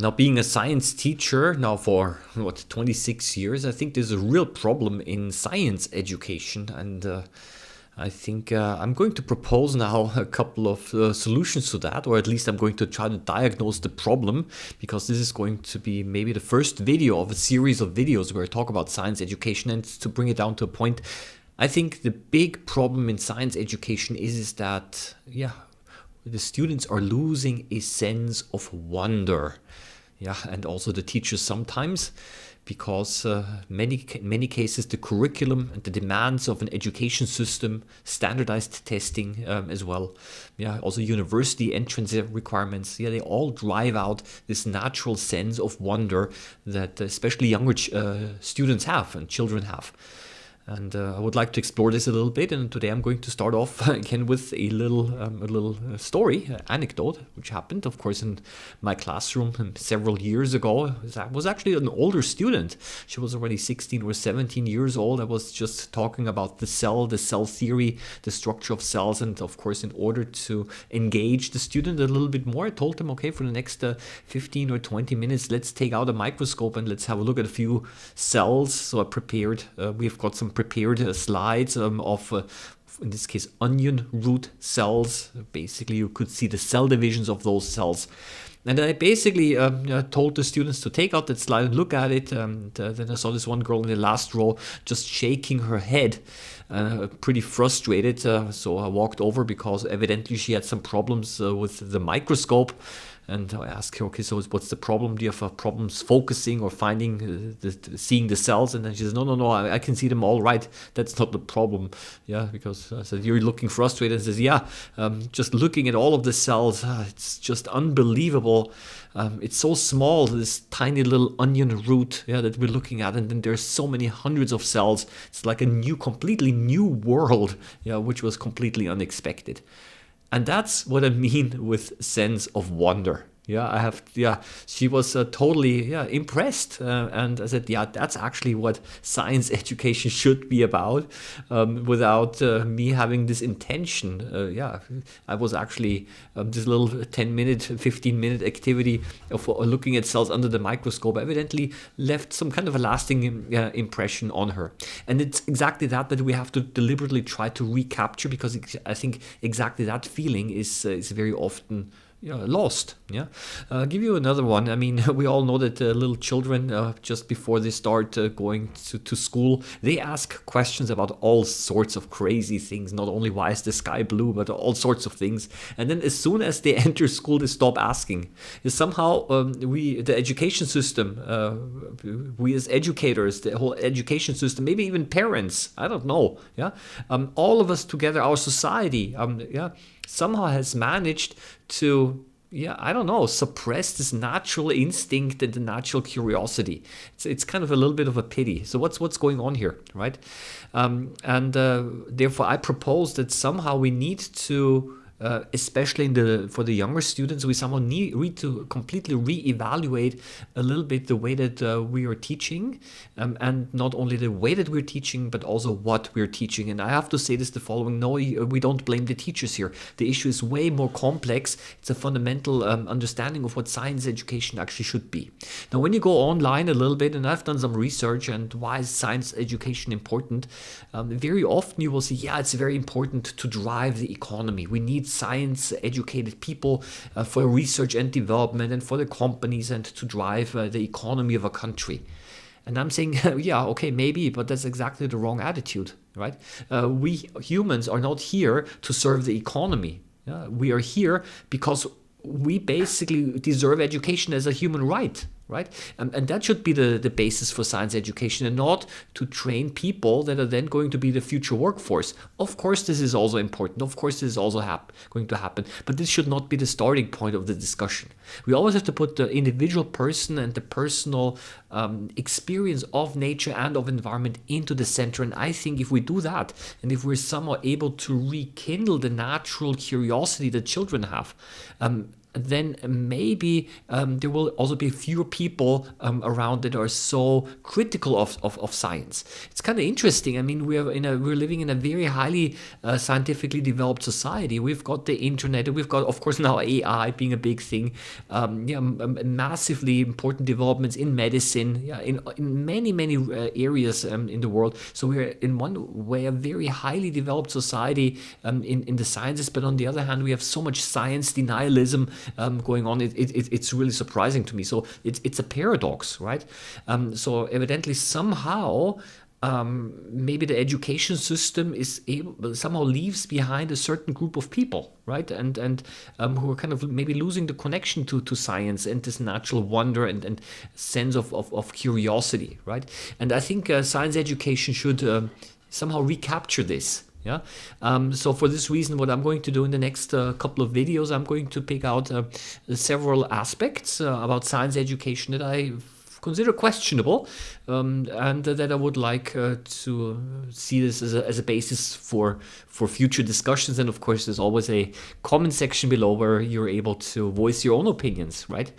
Now, being a science teacher now for 26 years, I think there's a real problem in science education, and I think I'm going to propose now a couple of solutions to that, or at least I'm going to try to diagnose the problem, because this is going to be maybe the first video of a series of videos where I talk about science education. And to bring it down to a point, I think the big problem in science education is that, the students are losing a sense of wonder. And also the teachers sometimes, because many cases the curriculum and the demands of an education system, standardized testing as well, also university entrance requirements, they all drive out this natural sense of wonder that especially younger students have and children have. And I would like to explore this a little bit. And today I'm going to start off again with a little story, anecdote, which happened, of course, in my classroom several years ago. I was actually an older student. She was already 16 or 17 years old. I was just talking about the cell theory, the structure of cells. And of course, in order to engage the student a little bit more, I told them, okay, for the next 15 or 20 minutes, let's take out a microscope and let's have a look at a few cells. So I prepared, we've got some prepared slides of, in this case, onion root cells. Basically, you could see the cell divisions of those cells. And I basically told the students to take out that slide and look at it. And then I saw this one girl in the last row just shaking her head, pretty frustrated. So I walked over because evidently she had some problems with the microscope. And I asked her, okay, so what's the problem? Do you have problems focusing or finding, seeing the cells? And then she says, no, I can see them all right. That's not the problem. Because I said, you're looking frustrated. And says, just looking at all of the cells, it's just unbelievable. It's so small, this tiny little onion root that we're looking at. And then there's so many hundreds of cells. It's like a completely new world, which was completely unexpected. And that's what I mean with sense of wonder. She was totally impressed. And I said, that's actually what science education should be about, without me having this intention. I was actually this little 10-minute, 15-minute activity of looking at cells under the microscope evidently left some kind of a lasting impression on her. And it's exactly that we have to deliberately try to recapture, because I think exactly that feeling is very often lost. I'll give you another one. I mean, we all know that little children, just before they start going to school, they ask questions about all sorts of crazy things. Not only why is the sky blue, but all sorts of things. And then as soon as they enter school, they stop asking. Somehow, the education system, we as educators, the whole education system, maybe even parents, I don't know. All of us together, our society, somehow has managed to, suppress this natural instinct and the natural curiosity. It's kind of a little bit of a pity. So what's going on here, right? Therefore, I propose that somehow we need to, especially for the younger students, we somehow need to completely reevaluate a little bit the way that we are teaching, and not only the way that we're teaching, but also what we're teaching. And I have to say this the following: no, we don't blame the teachers here. The issue is way more complex. It's a fundamental understanding of what science education actually should be. Now, when you go online a little bit, and I've done some research, and why is science education important? Very often you will see, it's very important to drive the economy. We need science-educated people for research and development, and for the companies, and to drive the economy of a country. And I'm saying, okay, maybe, but that's exactly the wrong attitude, right? We humans are not here to serve the economy. We are here because we basically deserve education as a human right. Right? And that should be the basis for science education, and not to train people that are then going to be the future workforce. Of course, this is also important. Of course, this is also going to happen. But this should not be the starting point of the discussion. We always have to put the individual person and the personal experience of nature and of environment into the center. And I think if we do that, and if we're somehow able to rekindle the natural curiosity that children have, then maybe there will also be fewer people around that are so critical of science. It's kind of interesting. I mean, we're living in a very highly scientifically developed society. We've got the internet, we've got, of course, now AI being a big thing. Massively important developments in medicine, in many areas in the world. So we're in one way a very highly developed society in the sciences, but on the other hand, we have so much science denialism going on. It's really surprising to me. So it's a paradox, right? So evidently somehow maybe the education system somehow leaves behind a certain group of people, right? And who are kind of maybe losing the connection to science and this natural wonder and sense of curiosity, right? And I think science education should somehow recapture this. Yeah. So for this reason, what I'm going to do in the next couple of videos, I'm going to pick out several aspects about science education that I consider questionable, and that I would like to see this as a basis for future discussions. And of course, there's always a comment section below where you're able to voice your own opinions, right?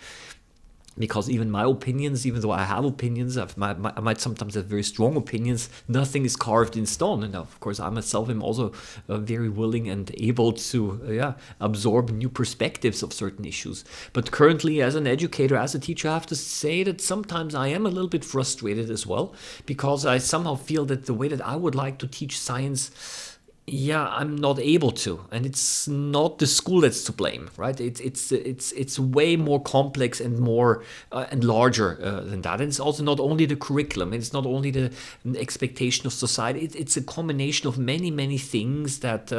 Because even my opinions, even though I have opinions, I might sometimes have very strong opinions, nothing is carved in stone. And of course, I myself am also very willing and able to absorb new perspectives of certain issues. But currently, as an educator, as a teacher, I have to say that sometimes I am a little bit frustrated as well, because I somehow feel that the way that I would like to teach science, I'm not able to, and it's not the school that's to blame, right? It's way more complex and more and larger than that. And it's also not only the curriculum, it's not only the expectation of society. It's a combination of many things that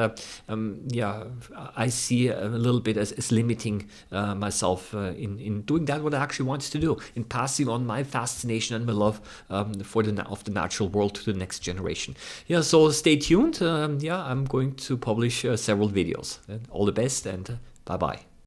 I see a little bit as limiting myself in doing that what I actually want to do, in passing on my fascination and my love of the natural world to the next generation. So stay tuned. I'm going to publish several videos. All the best, and bye-bye.